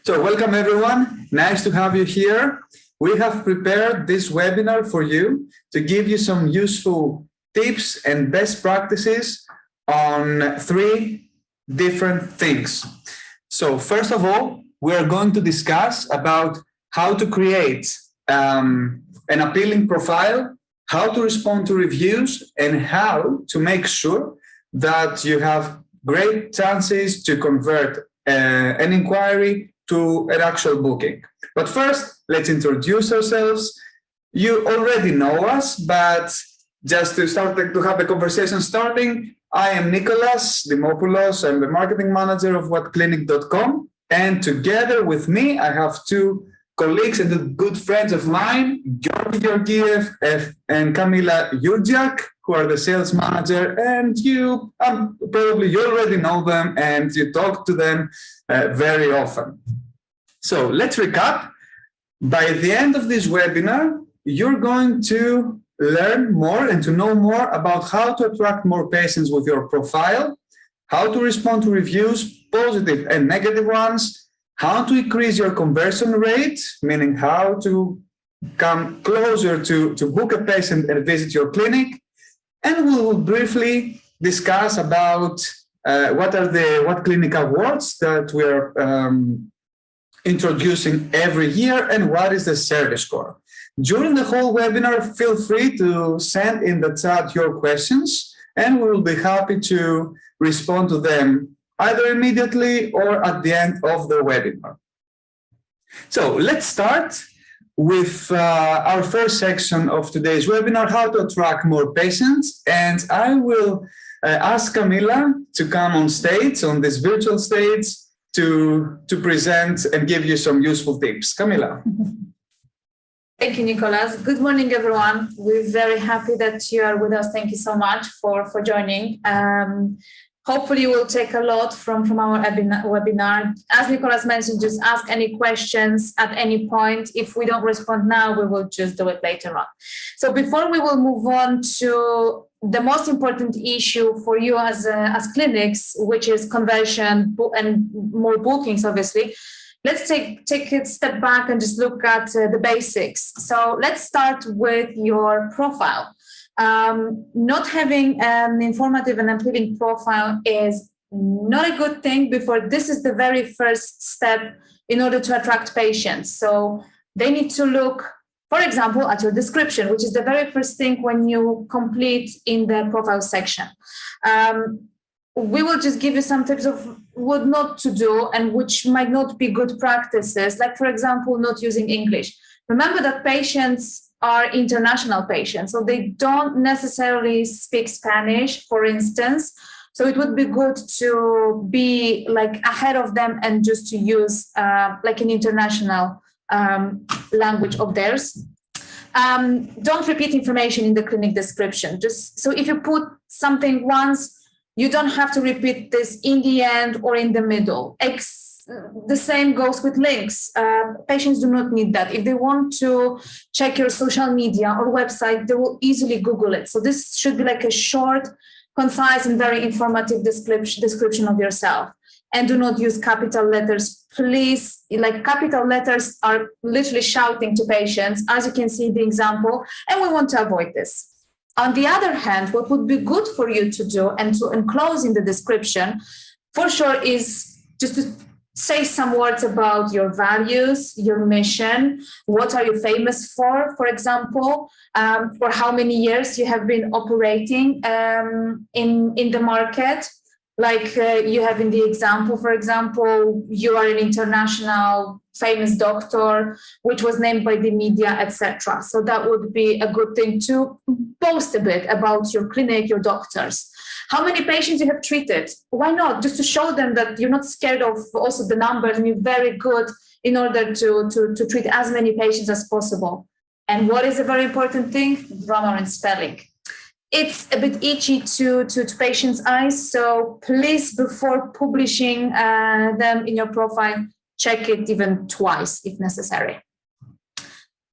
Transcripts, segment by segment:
So welcome everyone, nice to have you here. We have prepared this webinar for you to give you some useful tips and best practices on 3 different things. So first of all, we are going to discuss about how to create an appealing profile, how to respond to reviews, and how to make sure that you have great chances to convert an inquiry to an actual booking. But first, let's introduce ourselves. You already know us, but just to start to have the conversation starting, I am Nicholas Dimopoulos. I'm the marketing manager of WhatClinic.com. And together with me, I have 2 colleagues and good friends of mine, Georgi Georgiev and Kamila Jurjak, who are the sales manager, and you already know them and you talk to them very often. So let's recap. By the end of this webinar, you're going to learn more and to know more about how to attract more patients with your profile, how to respond to reviews, positive and negative ones, how to increase your conversion rate, meaning how to come closer to book a patient and visit your clinic. And we will briefly discuss about what are the WhatClinic awards that we're introducing every year and what is the ServiceScore. During the whole webinar, feel free to send in the chat your questions and we will be happy to respond to them either immediately or at the end of the webinar. So let's start with our first section of today's webinar, how to attract more patients. And I will ask Kamila to come on stage, on this virtual stage, to present and give you some useful tips. Kamila. Thank you, Nicholas. Good morning, everyone. We're very happy that you are with us. Thank you so much for joining. Hopefully you will take a lot from our webinar. As Nicholas mentioned, just ask any questions at any point. If we don't respond now, we will just do it later on. So before we will move on to the most important issue for you as clinics, which is conversion and more bookings, obviously, let's take a step back and just look at the basics. So let's start with your profile. Not having an informative and appealing profile is not a good thing before this is the very first step in order to attract patients. So they need to look, for example, at your description, which is the very first thing when you complete in the profile section. We will just give you some tips of what not to do and which might not be good practices, like, for example, not using English. Remember that patients are international patients, so they don't necessarily speak Spanish, for instance. So it would be good to be like ahead of them and just to use like an international language of theirs. Don't repeat information in the clinic description. Just so if you put something once, you don't have to repeat this in the end or in the middle. The same goes with links. Patients do not need that. If they want to check your social media or website, they will easily Google it. So this should be like a short, concise, and very informative description of yourself. And do not use capital letters, please. Like, capital letters are literally shouting to patients, as you can see in the example, and we want to avoid this. On the other hand, what would be good for you to do and to enclose in the description, for sure, is just to say some words about your values, your mission, what are you famous for example, for how many years you have been operating in the market. Like you have in the example, for example, you are an international famous doctor, which was named by the media, etc. So that would be a good thing to boast a bit about your clinic, your doctors. How many patients you have treated? Why not? Just to show them that you're not scared of also the numbers and you're very good in order to treat as many patients as possible. And what is a very important thing? Grammar and spelling. It's a bit itchy to patients' eyes, so please, before publishing them in your profile, check it even twice if necessary.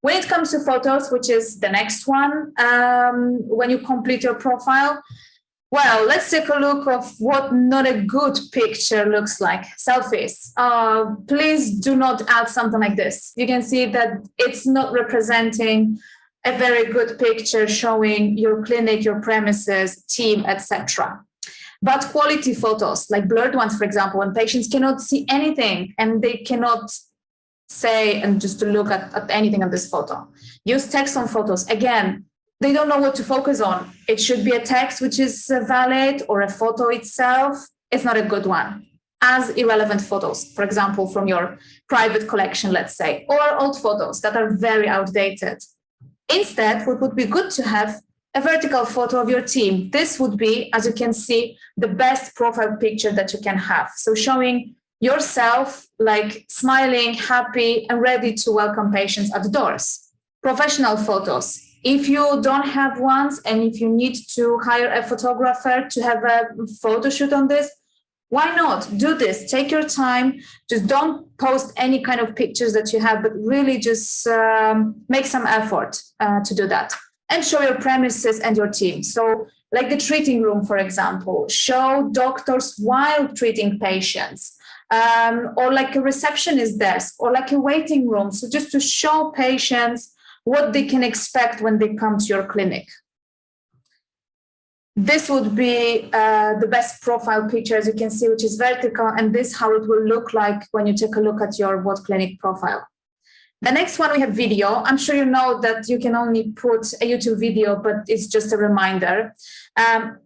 When it comes to photos, which is the next one, when you complete your profile, Well, let's take a look of what not a good picture looks like. Selfies. Please do not add something like this. You can see that it's not representing a very good picture showing your clinic, your premises, team, etc. But quality photos, like blurred ones, for example, when patients cannot see anything and they cannot say and just to look at anything on this photo. Use text on photos. Again, they don't know what to focus on. It should be a text which is valid or a photo itself. It's not a good one. As irrelevant photos, for example, from your private collection, let's say, or old photos that are very outdated. Instead, what would be good to have a vertical photo of your team. This would be, as you can see, the best profile picture that you can have. So showing yourself like smiling, happy, and ready to welcome patients at the doors. Professional photos. If you don't have ones and if you need to hire a photographer to have a photo shoot on this, why not do this? Take your time. Just don't post any kind of pictures that you have, but really just make some effort to do that. And show your premises and your team. So like the treating room, for example, show doctors while treating patients, or like a receptionist desk, or like a waiting room. So just to show patients what they can expect when they come to your clinic. This would be the best profile picture, as you can see, which is vertical, and this is how it will look like when you take a look at your WhatClinic profile. The next one, we have video. I'm sure you know that you can only put a YouTube video, but it's just a reminder.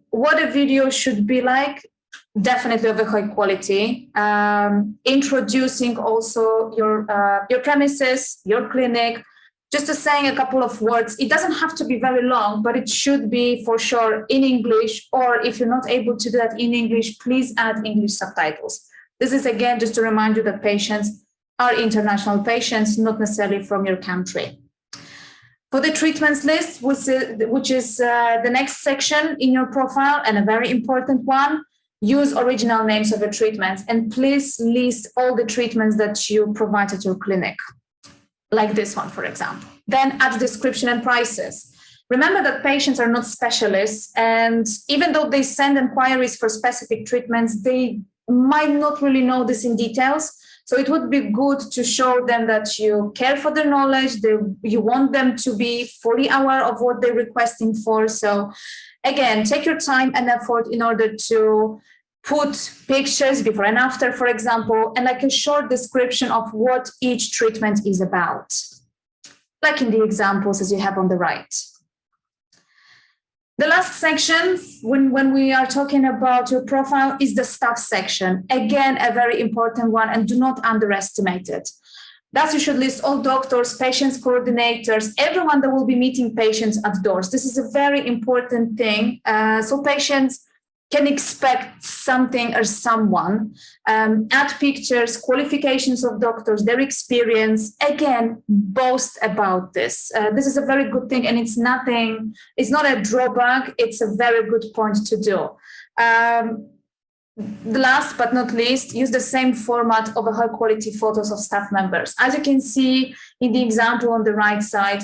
What a video should be like, definitely of a high quality. Introducing also your premises, your clinic, just to saying a couple of words. It doesn't have to be very long, but it should be for sure in English, or if you're not able to do that in English, please add English subtitles. This is again, just to remind you that patients are international patients, not necessarily from your country. For the treatments list, which is the next section in your profile and a very important one, use original names of your treatments and please list all the treatments that you provide at your clinic, like this one, for example. Then add description and prices. Remember that patients are not specialists, and even though they send inquiries for specific treatments, they might not really know this in details. So it would be good to show them that you care for their knowledge, you want them to be fully aware of what they're requesting for. So again, take your time and effort in order to put pictures before and after, for example, and like a short description of what each treatment is about, like in the examples as you have on the right. The last section, when we are talking about your profile, is the staff section. Again, a very important one, and do not underestimate it. Thus, you should list all doctors, patients, coordinators, everyone that will be meeting patients at doors. This is a very important thing. So patients can expect something or someone. Add pictures, qualifications of doctors, their experience. Again, boast about this. This is a very good thing, and it's not a drawback, it's a very good point to do. The last but not least, use the same format of a high quality photos of staff members. As you can see in the example on the right side,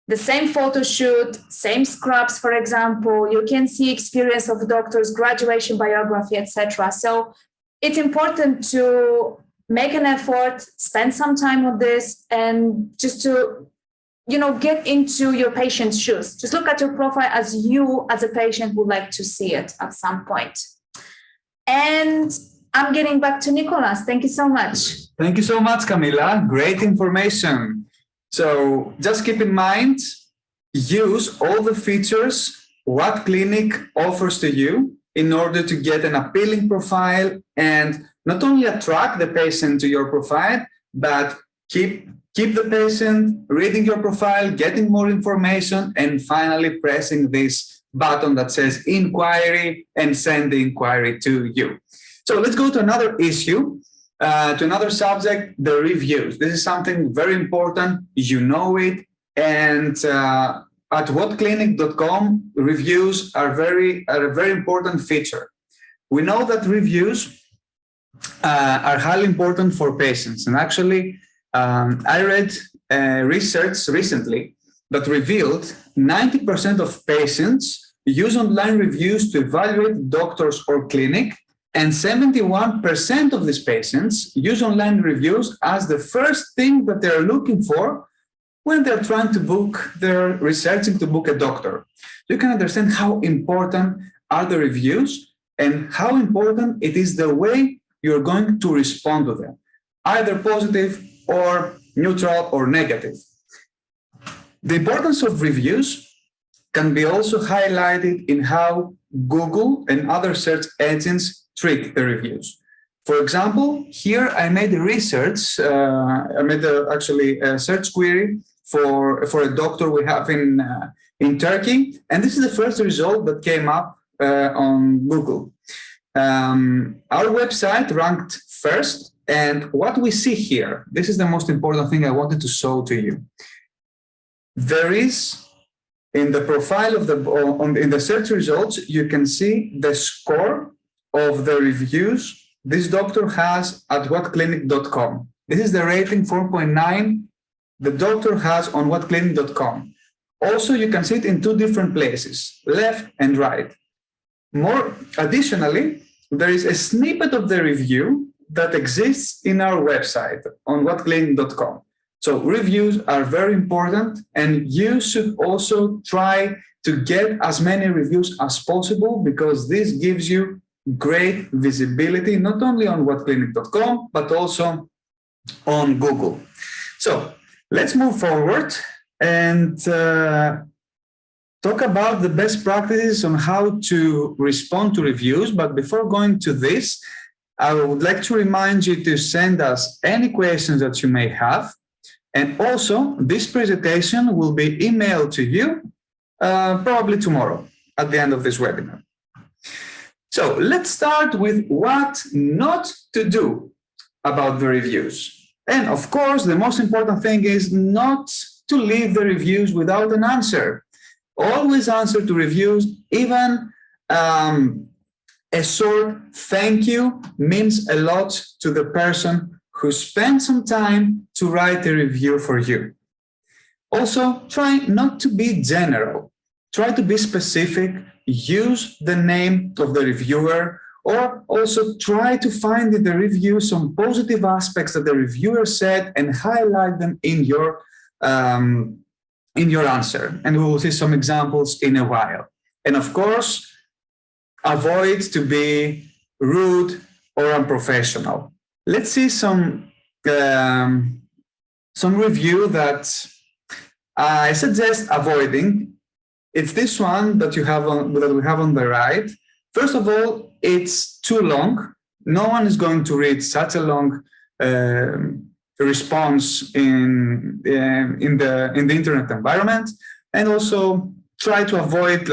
the same photo shoot, same scrubs, for example, you can see experience of doctors, graduation biography, etc. So it's important to make an effort, spend some time on this, and just to, get into your patient's shoes. Just look at your profile as you, as a patient, would like to see it at some point. And I'm getting back to Nicolas. Thank you so much. Thank you so much, Camila. Great information. So just keep in mind, use all the features WhatClinic offers to you in order to get an appealing profile and not only attract the patient to your profile, but keep the patient reading your profile, getting more information, and finally pressing this button that says inquiry and send the inquiry to you. So let's go to another issue. To another subject, the reviews. This is something very important, you know it, and at whatclinic.com, reviews are a very important feature. We know that reviews are highly important for patients, and actually, I read research recently that revealed 90% of patients use online reviews to evaluate doctors or clinic, and 71% of these patients use online reviews as the first thing that they're looking for when they're trying to book, they're researching to book a doctor. You can understand how important are the reviews and how important it is the way you're going to respond to them, either positive or neutral or negative. The importance of reviews can be also highlighted in how Google and other search engines treat the reviews. For example, here I made a research, a search query for a doctor we have in Turkey, and this is the first result that came up on Google. Our website ranked first, and what we see here, this is the most important thing I wanted to show to you. There is, in the profile of in the search results, you can see the score of the reviews this doctor has at WhatClinic.com. This is the rating 4.9 the doctor has on WhatClinic.com. Also, you can see it in two different places, left and right. More additionally, there is a snippet of the review that exists in our website on WhatClinic.com. So reviews are very important, and you should also try to get as many reviews as possible, because this gives you great visibility, not only on WhatClinic.com, but also on Google. So let's move forward and talk about the best practices on how to respond to reviews. But before going to this, I would like to remind you to send us any questions that you may have. And also, this presentation will be emailed to you probably tomorrow at the end of this webinar. So let's start with what not to do about the reviews. And of course, the most important thing is not to leave the reviews without an answer. Always answer to reviews. Even a short thank you means a lot to the person who spent some time to write a review for you. Also, try not to be general. Try to be specific. Use the name of the reviewer, or also try to find in the review some positive aspects that the reviewer said and highlight them in your answer. And we will see some examples in a while. And of course, avoid to be rude or unprofessional. Let's see some review that I suggest avoiding. It's this one that we have on the right. First of all, it's too long. No one is going to read such a long response in the internet environment. And also try to avoid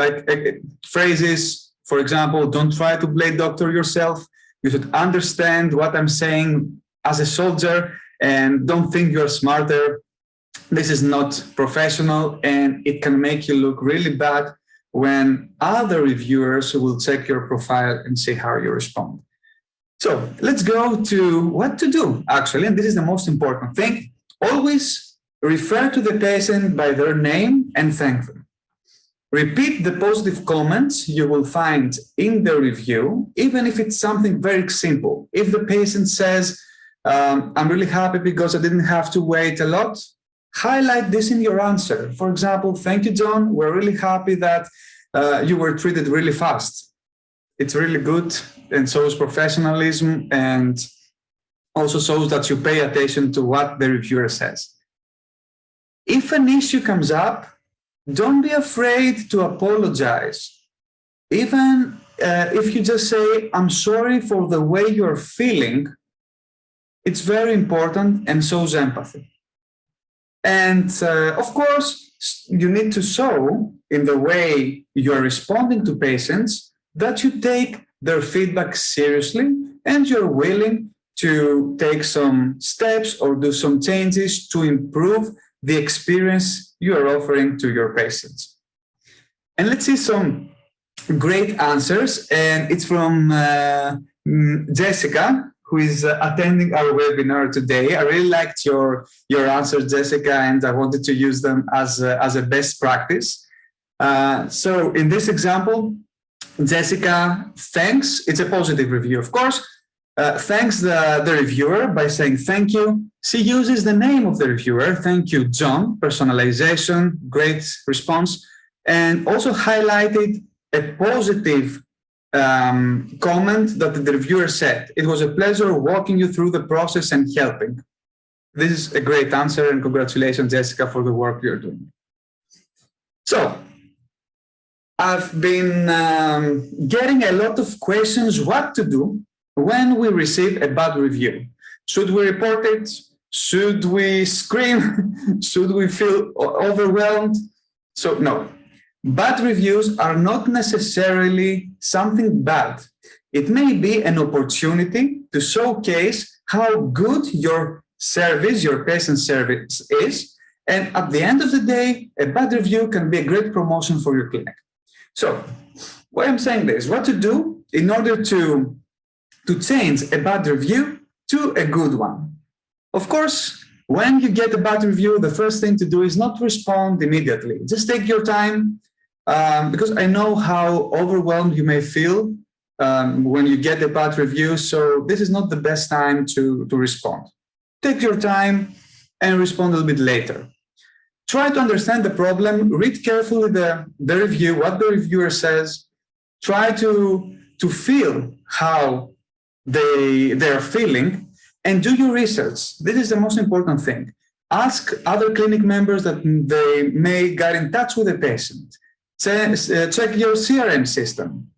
phrases. For example, don't try to play doctor yourself. You should understand what I'm saying as a soldier, and don't think you're smarter. This is not professional, and it can make you look really bad when other reviewers will check your profile and see how you respond. So let's go to what to do, actually, and this is the most important thing. Always refer to the patient by their name and thank them. Repeat the positive comments you will find in the review, even if it's something very simple. If the patient says, I'm really happy because I didn't have to wait a lot, highlight this in your answer. For example, thank you, John. We're really happy that you were treated really fast. It's really good and shows professionalism, and also shows that you pay attention to what the reviewer says. If an issue comes up, don't be afraid to apologize. Even if you just say, I'm sorry for the way you're feeling, it's very important and shows empathy. And of course, you need to show in the way you're responding to patients that you take their feedback seriously and you're willing to take some steps or do some changes to improve the experience you are offering to your patients. And let's see some great answers. And it's from Jessica, who is attending our webinar today. I really liked your answers, Jessica, and I wanted to use them as a best practice. So in this example, Jessica thanks, it's a positive review, of course, thanks the reviewer by saying thank you. She uses the name of the reviewer, thank you, John, personalization, great response, and also highlighted a positive comment that the reviewer said. It was a pleasure walking you through the process and helping. This is a great answer, and congratulations, Jessica, for the work you're doing. So, I've been getting a lot of questions what to do when we receive a bad review. Should we report it? Should we scream? Should we feel overwhelmed? So, no. Bad reviews are not necessarily something bad. It may be an opportunity to showcase how good your service, your patient service is. And at the end of the day, a bad review can be a great promotion for your clinic. So, why I'm saying this, what to do in order to change a bad review to a good one. Of course, when you get a bad review, the first thing to do is not respond immediately. Just take your time, because I know how overwhelmed you may feel when you get a bad review. So this is not the best time to respond. Take your time and respond a little bit later. Try to understand the problem, read carefully the review, what the reviewer says. Try to feel how they are feeling, and do your research. This is the most important thing. Ask other clinic members that they may get in touch with the patient. Check your CRM system.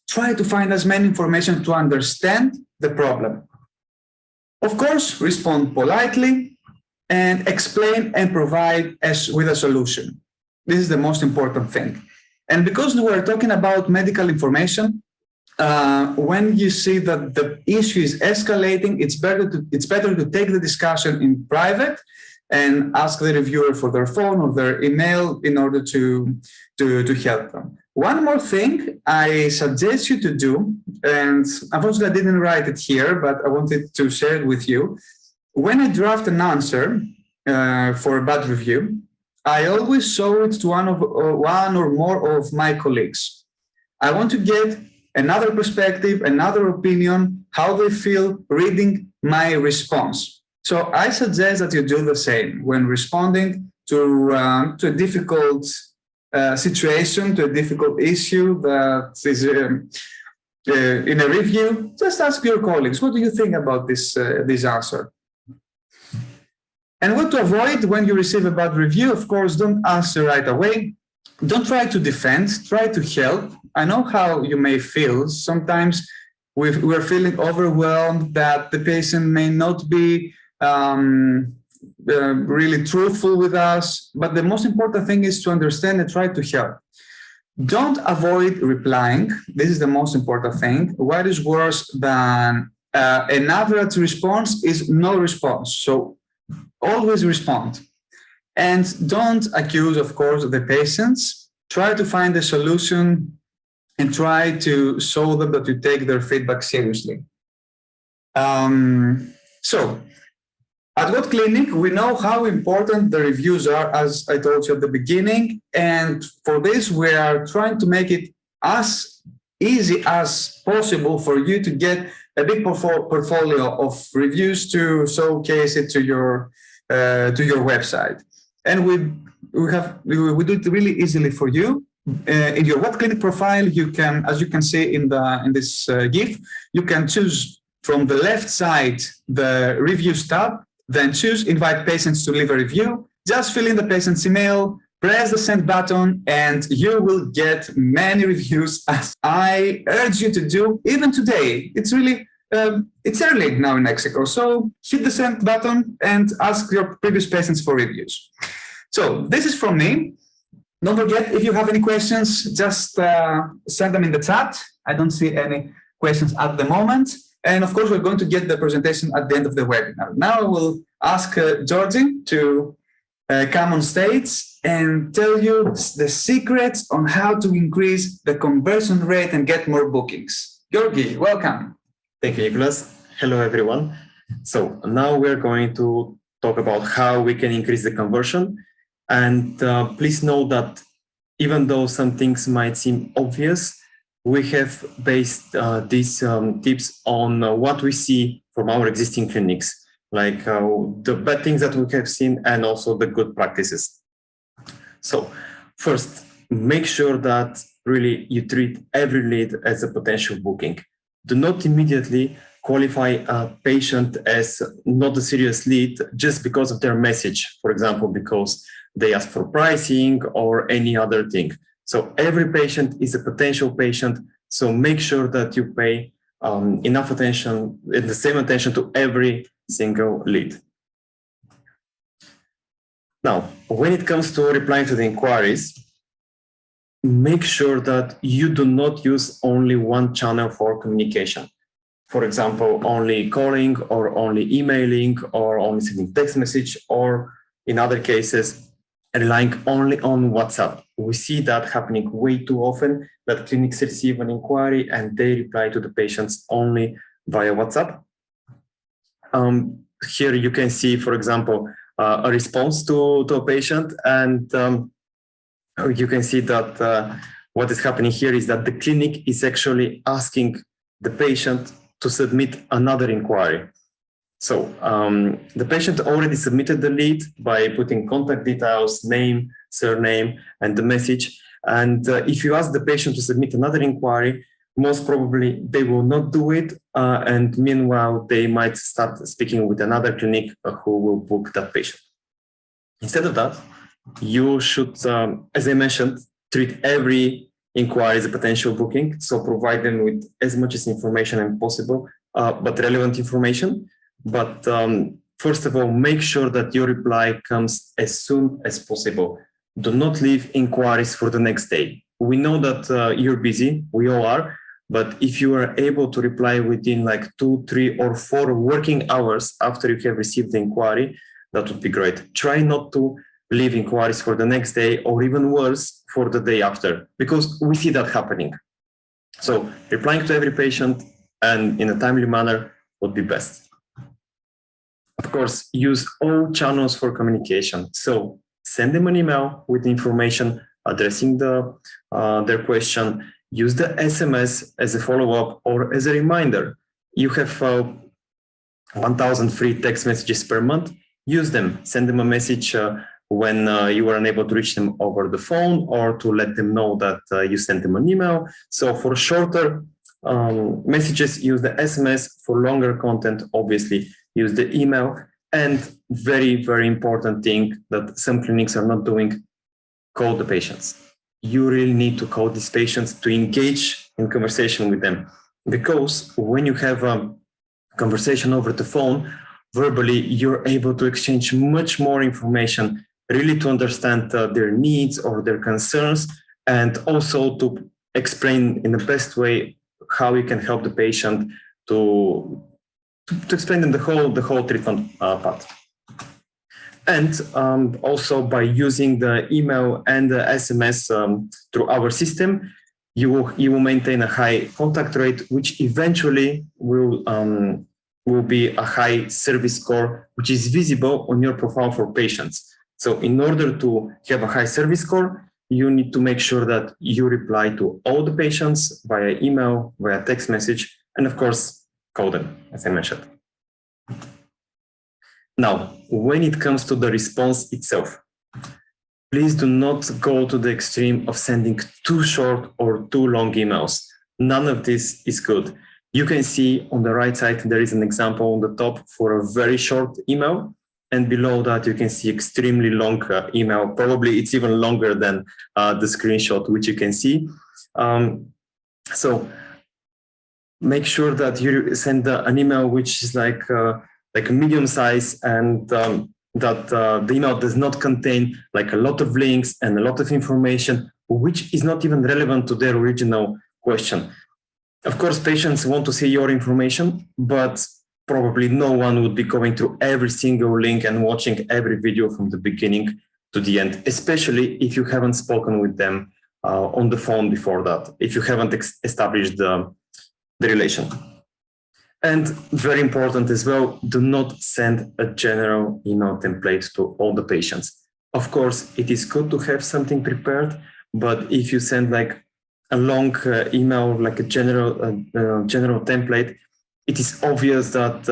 Try to find as many information to understand the problem. Of course, respond politely and explain and provide with a solution. This is the most important thing. And because we're talking about medical information, when you see that the issue is escalating, it's better to take the discussion in private and ask the reviewer for their phone or their email in order to help them. One more thing I suggest you to do, and unfortunately I didn't write it here, but I wanted to share it with you. When I draft an answer for a bad review, I always show it to one or more of my colleagues. I want to get another perspective, another opinion, how they feel reading my response. So I suggest that you do the same when responding to a difficult situation, to a difficult issue that is in a review. Just ask your colleagues, what do you think about this answer? And what to avoid when you receive a bad review? Of course, don't answer right away. Don't try to defend, try to help. I know how you may feel. Sometimes we're feeling overwhelmed that the patient may not be really truthful with us, but the most important thing is to understand and try to help. Don't avoid replying. This is the most important thing. What is worse than an average response is no response. So always respond. And don't accuse, of course, the patients. Try to find a solution and try to show them that you take their feedback seriously. So, at WhatClinic, we know how important the reviews are, as I told you at the beginning. And for this, we are trying to make it as easy as possible for you to get a big portfolio of reviews to showcase it to your website. And we do it really easily for you. In your WhatClinic profile, you can, as you can see in this GIF, you can choose from the left side the reviews tab, then choose invite patients to leave a review. Just fill in the patient's email, press the send button, and you will get many reviews, as I urge you to do even today. It's really it's early now in Mexico, so hit the send button and ask your previous patients for reviews. So this is from me. Don't forget, if you have any questions, just send them in the chat. I don't see any questions at the moment. And of course, we're going to get the presentation at the end of the webinar. Now I will ask Georgie to come on stage and tell you the secrets on how to increase the conversion rate and get more bookings. Georgie, welcome. Thank you, Nicholas. Hello, everyone. So now we're going to talk about how we can increase the conversion. And please note that even though some things might seem obvious, we have based these tips on what we see from our existing clinics, like the bad things that we have seen and also the good practices. So first, make sure that really you treat every lead as a potential booking. Do not immediately qualify a patient as not a serious lead just because of their message, for example, because they ask for pricing or any other thing. So every patient is a potential patient. So make sure that you pay enough attention and the same attention to every single lead. Now, when it comes to replying to the inquiries, make sure that you do not use only one channel for communication. For example, only calling or only emailing or only sending text message, or in other cases, relying only on WhatsApp. We see that happening way too often, that clinics receive an inquiry and they reply to the patients only via WhatsApp. Here you can see, for example, a response to a patient, and you can see that what is happening here is that the clinic is actually asking the patient to submit another inquiry. So the patient already submitted the lead by putting contact details, name, surname, and the message. And if you ask the patient to submit another inquiry, most probably they will not do it. And meanwhile, they might start speaking with another clinic who will book that patient. Instead of that, you should, as I mentioned, treat every inquiry as a potential booking. So provide them with as much as information as possible, but relevant information. But first of all, make sure that your reply comes as soon as possible. Do not leave inquiries for the next day. We know that you're busy, we all are, but if you are able to reply within like 2, 3, or 4 working hours after you have received the inquiry, that would be great. Try not to leave inquiries for the next day, or even worse, for the day after, because we see that happening. So replying to every patient and in a timely manner would be best. Of course, use all channels for communication. So send them an email with information addressing their question. Use the SMS as a follow-up or as a reminder. You have 1,000 free text messages per month. Use them. Send them a message when you are unable to reach them over the phone, or to let them know that you sent them an email. So for shorter messages, use the SMS. For longer content, obviously, use the email. And very, very important thing that some clinics are not doing, call the patients. You really need to call these patients to engage in conversation with them. Because when you have a conversation over the phone, verbally, you're able to exchange much more information, really to understand their needs or their concerns, and also to explain in the best way how you can help the patient to explain them the whole treatment path. And also by using the email and the SMS through our system, you will maintain a high contact rate, which eventually will be a high service score, which is visible on your profile for patients. So in order to have a high service score, you need to make sure that you reply to all the patients via email, via text message, and of course, call them, as I mentioned. Now, when it comes to the response itself, please do not go to the extreme of sending too short or too long emails. None of this is good. You can see on the right side, there is an example on the top for a very short email. And below that, you can see extremely long email. Probably it's even longer than the screenshot, which you can see. So make sure that you send an email which is like a medium size, and that the email does not contain like a lot of links and a lot of information, which is not even relevant to their original question. Of course, patients want to see your information, but probably no one would be going through every single link and watching every video from the beginning to the end, especially if you haven't spoken with them on the phone before that, if you haven't established the relation. And very important as well, do not send a general email template to all the patients. Of course, it is good to have something prepared, But if you send like a long email, like a general template, it is obvious that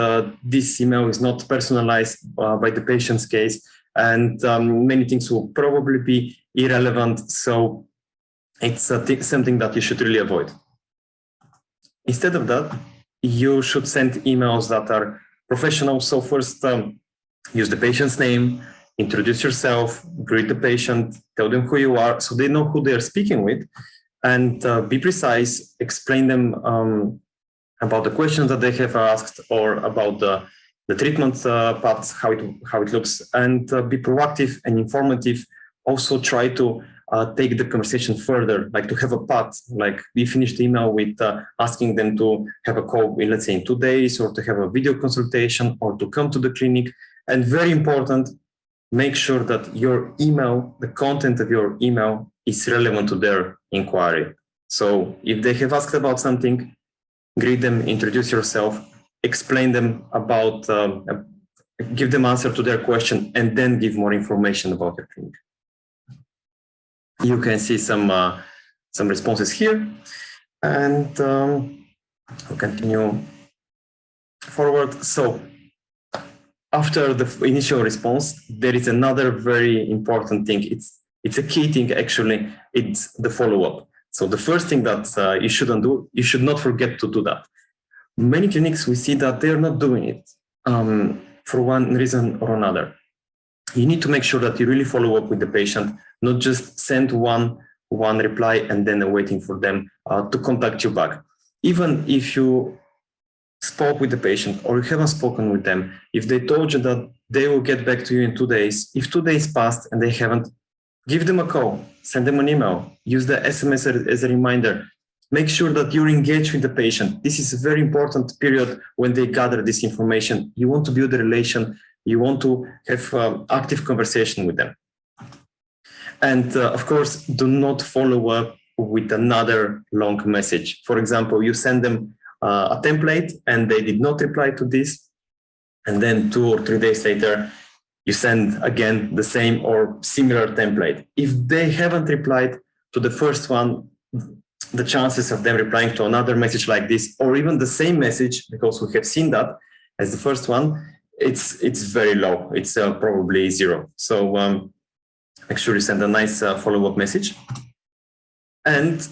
this email is not personalized by the patient's case, and many things will probably be irrelevant. So it's something that you should really avoid. Instead of that, you should send emails that are professional. So first, use the patient's name, introduce yourself, greet the patient, tell them who you are so they know who they're speaking with, and be precise, explain them about the questions that they have asked or about the treatment paths, how it looks, and be proactive and informative. Also try to take the conversation further, like to have a path, like we finished the email with asking them to have a call in, let's say, in 2 days, or to have a video consultation, or to come to the clinic. And very important, make sure that your email, the content of your email, is relevant to their inquiry. So if they have asked about something, greet them, introduce yourself, explain them about, give them answer to their question, and then give more information about your clinic. You can see some responses here, and I'll continue forward. So after the initial response, there is another very important thing. It's a key thing, actually. It's the follow-up. So the first thing that you shouldn't do, you should not forget to do that. Many clinics, we see that they're not doing it for one reason or another. You need to make sure that you really follow up with the patient, not just send one reply and then waiting for them to contact you back. Even if you spoke with the patient or you haven't spoken with them, if they told you that they will get back to you in 2 days, if 2 days passed and they haven't, give them a call, send them an email, use the SMS as a reminder. Make sure that you're engaged with the patient. This is a very important period when they gather this information. You want to build a relation. You want to have active conversation with them. And of course, do not follow up with another long message. For example, you send them a template and they did not reply to this. And then 2 or 3 days later, you send again the same or similar template. If they haven't replied to the first one, the chances of them replying to another message like this, or even the same message, because we have seen that as the first one, it's very low. It's probably 0. So make sure you send a nice follow-up message. And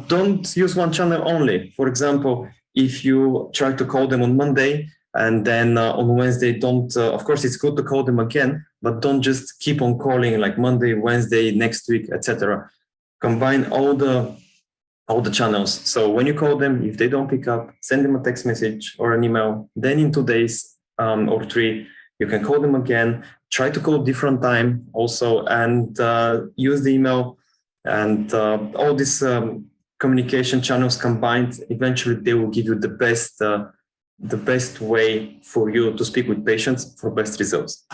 don't use one channel only. For example, if you try to call them on Monday and then on Wednesday, don't, of course, it's good to call them again, but don't just keep on calling like Monday, Wednesday, next week, etc. Combine all the channels. So when you call them, if they don't pick up, send them a text message or an email. Then in 2 days or 3, you can call them again. Try to call different time also, and use the email, and all these communication channels combined. Eventually, they will give you the best way for you to speak with patients for best results.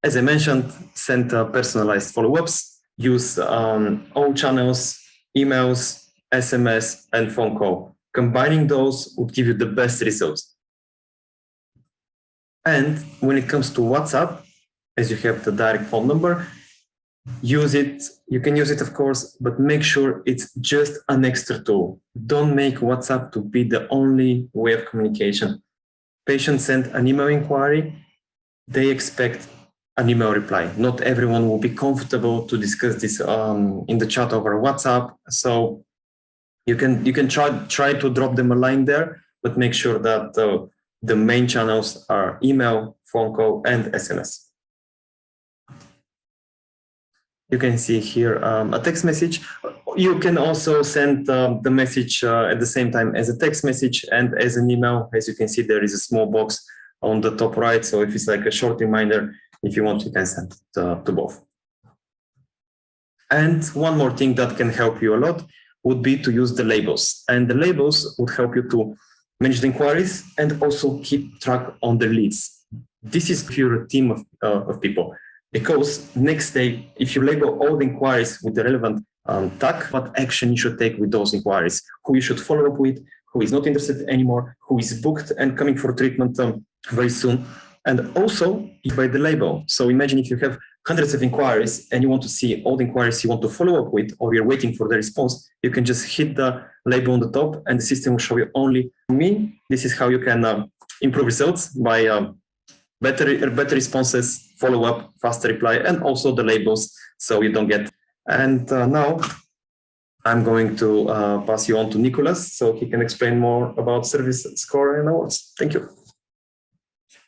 As I mentioned, send personalized follow-ups. Use all channels, emails, SMS, and phone call. Combining those would give you the best results. And when it comes to WhatsApp, as you have the direct phone number, use it. You can use it, of course, but make sure it's just an extra tool. Don't make WhatsApp to be the only way of communication. Patients send an email inquiry. They expect an email reply. Not everyone will be comfortable to discuss this in the chat over WhatsApp. So you can try to drop them a line there, but make sure that the main channels are email, phone call, and SMS. You can see here a text message. You can also send the message at the same time as a text message and as an email. As you can see, there is a small box on the top right. So if it's like a short reminder, if you want, you can send to both. And one more thing that can help you a lot would be to use the labels. And the labels would help you to manage the inquiries and also keep track on the leads. This is if you're a team of people, because next day, if you label all the inquiries with the relevant tag, what action you should take with those inquiries, who you should follow up with, who is not interested anymore, who is booked and coming for treatment very soon, and also by the label. So imagine if you have hundreds of inquiries and you want to see all the inquiries you want to follow up with, or you're waiting for the response, you can just hit the label on the top and the system will show you only me. This is how you can improve results by better responses, follow up, faster reply, and also the labels so you don't get. And now I'm going to pass you on to Nicholas so he can explain more about ServiceScore and awards. Thank you.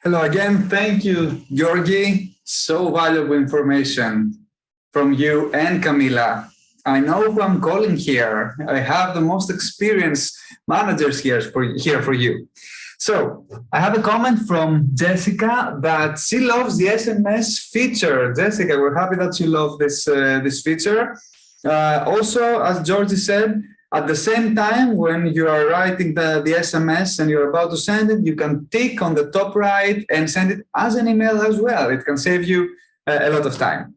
Hello again. Thank you, Georgi. So valuable information from you and Camila. I know who I'm calling here. I have the most experienced managers here for you. So I have a comment from Jessica that she loves the SMS feature. Jessica, we're happy that you love this feature. Also, as Georgie said, at the same time, when you are writing the SMS and you're about to send it, you can tick on the top right and send it as an email as well. It can save you a lot of time.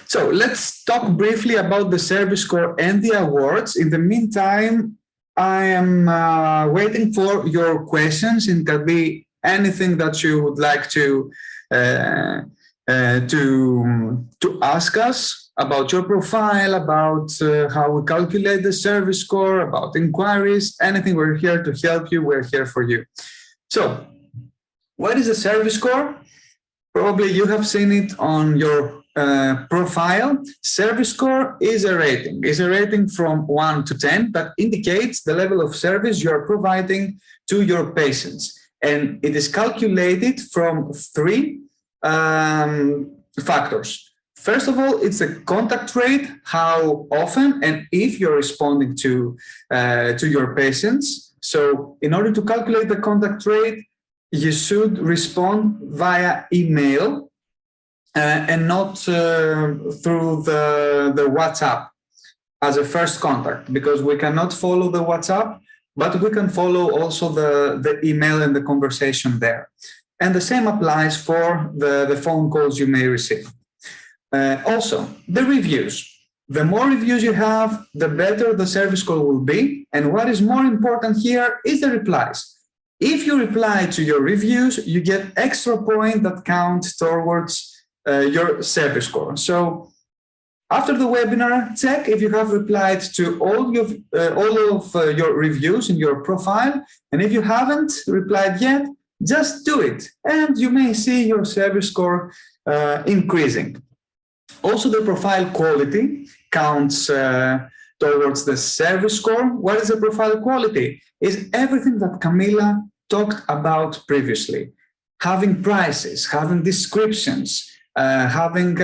So let's talk briefly about the ServiceScore and the awards. In the meantime, I am waiting for your questions. It can be anything that you would like to ask us about your profile, about how we calculate the ServiceScore, about inquiries, anything. We're here to help you. We're here for you. So what is a ServiceScore? Probably you have seen it on your profile. ServiceScore is a rating from 1 to 10 that indicates the level of service you are providing to your patients. And it is calculated from 3 factors. First of all, it's a contact rate, how often and if you're responding to your patients. So in order to calculate the contact rate, you should respond via email and not through the WhatsApp as a first contact, because we cannot follow the WhatsApp, but we can follow also the email and the conversation there. And the same applies for the phone calls you may receive. Also, the reviews. The more reviews you have, the better the ServiceScore will be. And what is more important here is the replies. If you reply to your reviews, you get extra points that count towards your ServiceScore. So after the webinar, check if you have replied to all of your reviews in your profile. And if you haven't replied yet, just do it. And you may see your ServiceScore increasing. Also, the profile quality counts towards the ServiceScore. What is the profile quality? Is everything that Camila talked about previously. Having prices, having descriptions, having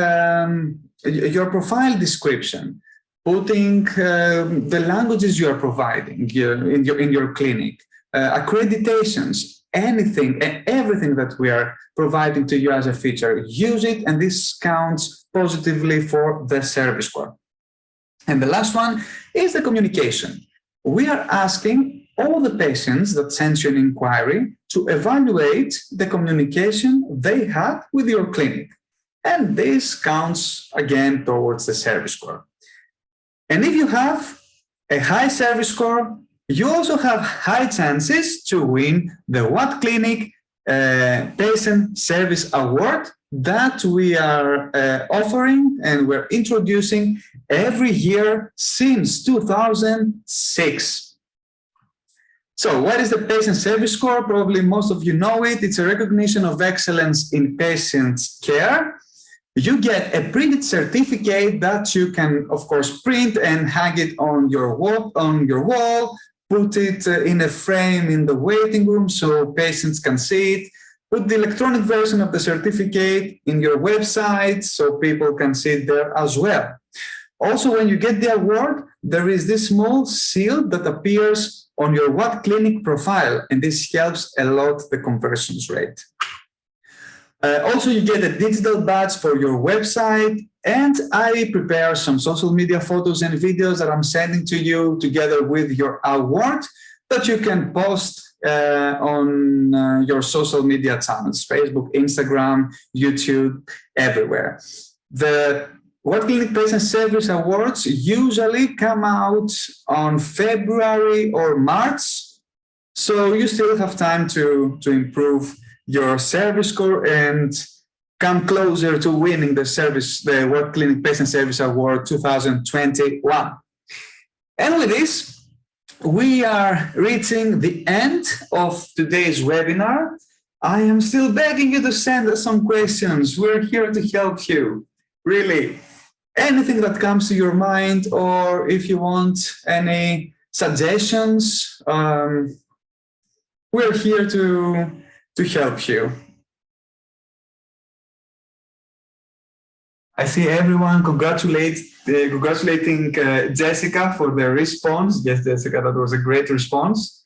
your profile description, putting the languages you are providing in your clinic, accreditations, anything and everything that we are providing to you as a feature. Use it, and this counts positively for the ServiceScore. And the last one is the communication. We are asking all the patients that send you an inquiry to evaluate the communication they had with your clinic. And this counts again towards the ServiceScore. And if you have a high ServiceScore, you also have high chances to win the WhatClinic Patient Service Award that we are offering and we're introducing every year since 2006. So what is the Patient Service Score? Probably most of you know it. It's a recognition of excellence in patient care. You get a printed certificate that you can, of course, print and hang it on your wall, put it in a frame in the waiting room so patients can see it. Put the electronic version of the certificate in your website so people can see it there as well. Also, when you get the award, there is this small seal that appears on your WhatClinic profile, and this helps a lot the conversions rate. Also, you get a digital badge for your website, and I prepare some social media photos and videos that I'm sending to you together with your award that you can post on your social media channels, Facebook, Instagram, YouTube, everywhere. The WhatClinic Patient Service Awards usually come out on February or March, so you still have time to improve your ServiceScore and come closer to winning the WhatClinic Patient Service Award 2021. And with this, we are reaching the end of today's webinar. I am still begging you to send us some questions. We're here to help you, really. Anything that comes to your mind, or if you want any suggestions, we're here to help you. I see everyone congratulating Jessica for the response. Yes, Jessica, that was a great response.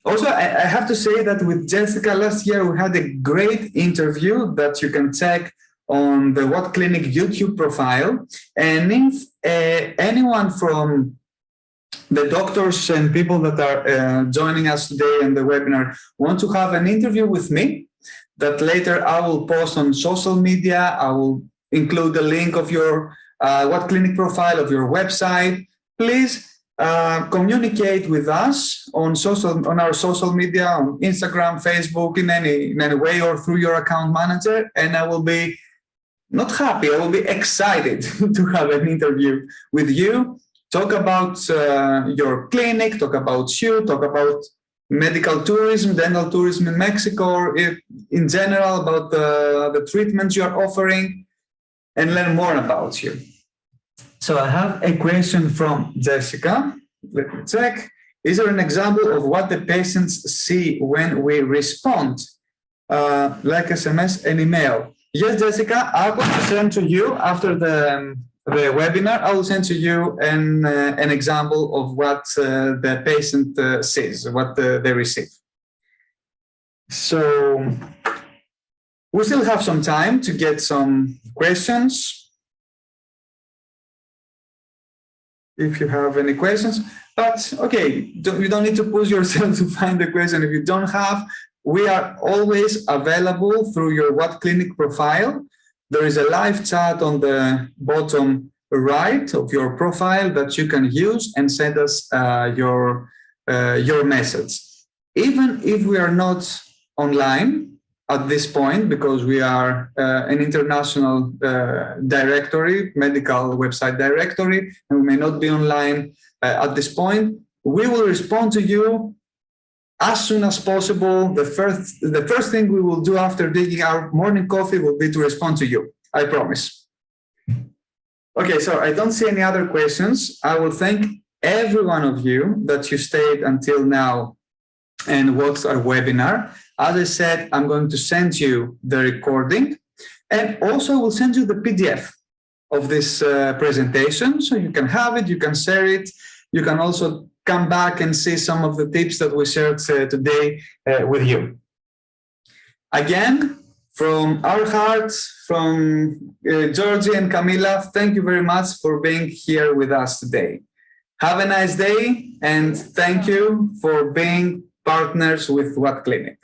Also, I have to say that with Jessica last year, we had a great interview that you can check on the WhatClinic YouTube profile. And if anyone from the doctors and people that are joining us today in the webinar want to have an interview with me, that later I will post on social media, I will include the link of your WhatClinic profile, of your website. Please communicate with us on our social media, on Instagram, Facebook, in any way, or through your account manager, and I will be not happy, I will be excited to have an interview with you, talk about your clinic, talk about you, talk about medical tourism, dental tourism in Mexico, or in general about the treatments you are offering, and learn more about you. So I have a question from Jessica. Let me check. Is there an example of what the patients see when we respond, like SMS and email? Yes, Jessica, I will send to you after the webinar. I will send to you an example of what the patient sees, what they receive. So we still have some time to get some questions, if you have any questions. But okay, you don't need to push yourself to find the question. If you don't have, we are always available through your WhatClinic profile. There is a live chat on the bottom right of your profile that you can use and send us your message. Even if we are not online at this point, because we are an international directory, medical website directory, and we may not be online at this point, we will respond to you as soon as possible. The first thing we will do after drinking our morning coffee will be to respond to you, I promise. Okay, so I don't see any other questions. I will thank every one of you that you stayed until now and watched our webinar. As I said, I'm going to send you the recording, and also will send you the PDF of this presentation, so you can have it, you can share it, you can also come back and see some of the tips that we shared today with you. Again, from our hearts, from Georgie and Camila, thank you very much for being here with us today. Have a nice day, and thank you for being partners with WhatClinic.